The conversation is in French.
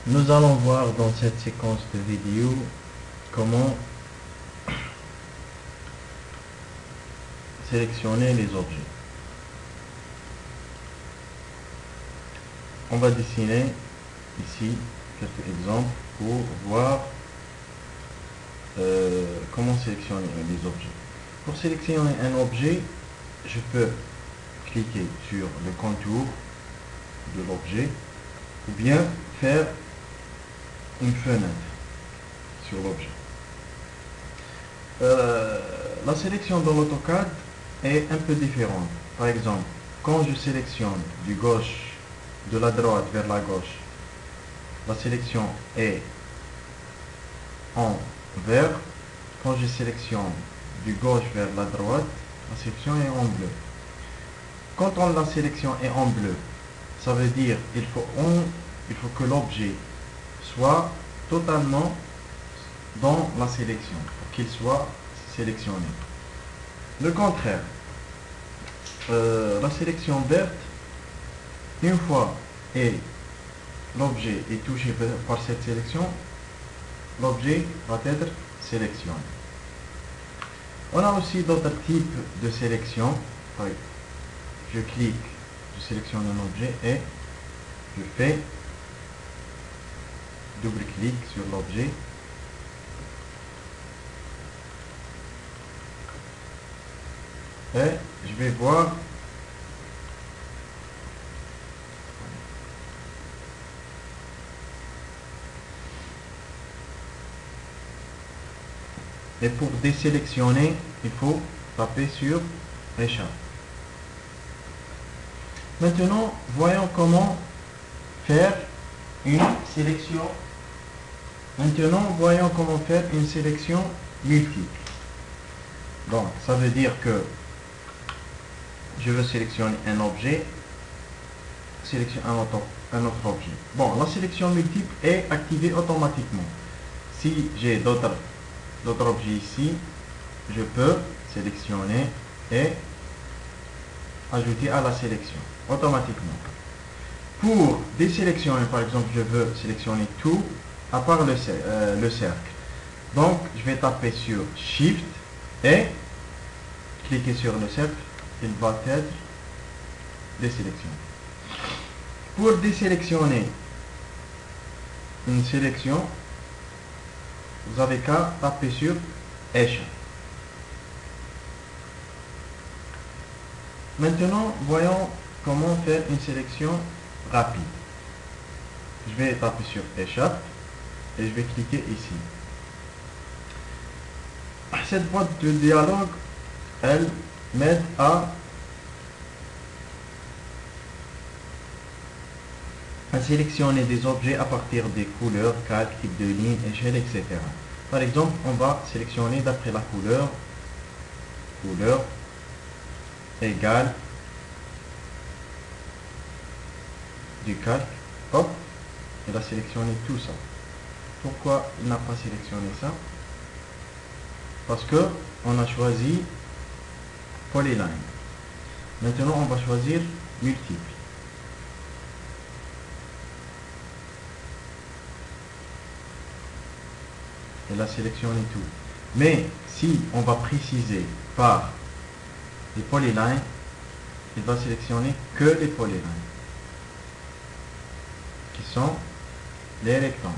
Nous allons voir dans cette séquence de vidéo comment sélectionner les objets. On va dessiner ici quelques exemples pour voir comment sélectionner les objets. Pour sélectionner un objet, je peux cliquer sur le contour de l'objet ou bien faire une fenêtre sur l'objet. La sélection dans l'AutoCAD est un peu différente. Par exemple, quand je sélectionne de la droite vers la gauche, la sélection est en vert. Quand je sélectionne du gauche vers la droite, la sélection est en bleu. Quand la sélection est en bleu, ça veut dire il faut que l'objet soit totalement dans la sélection, pour qu'il soit sélectionné. Le contraire, la sélection verte, une fois l'objet est touché par cette sélection, l'objet va être sélectionné. On a aussi d'autres types de sélection. Je clique, je sélectionne un objet et je fais double-clic sur l'objet. Et je vais voir et pour désélectionner, il faut taper sur échappe. Maintenant, voyons comment faire une sélection. Multiple. Donc, ça veut dire que je veux sélectionner un objet, sélectionner un autre objet. Bon, la sélection multiple est activée automatiquement. Si j'ai d'autres objets ici, je peux sélectionner et ajouter à la sélection automatiquement. Pour désélectionner, par exemple, je veux sélectionner tout à part le cercle. Donc, je vais taper sur Shift et cliquer sur le cercle. Il va être désélectionné. Pour désélectionner une sélection, vous avez qu'à taper sur Échappe. Maintenant, voyons comment faire une sélection rapide. Je vais taper sur Échappe et je vais cliquer ici. Cette boîte de dialogue, elle m'aide à sélectionner des objets à partir des couleurs, calques, type de ligne, échelle, etc. Par exemple, on va sélectionner d'après la couleur égale du calque. Hop, il a sélectionné tout ça. Pourquoi il n'a pas sélectionné ça? Parce que on a choisi Polyline. Maintenant, on va choisir multiple. Il a sélectionné tout. Mais si on va préciser par les polylines, il va sélectionner que les polylines, qui sont les rectangles.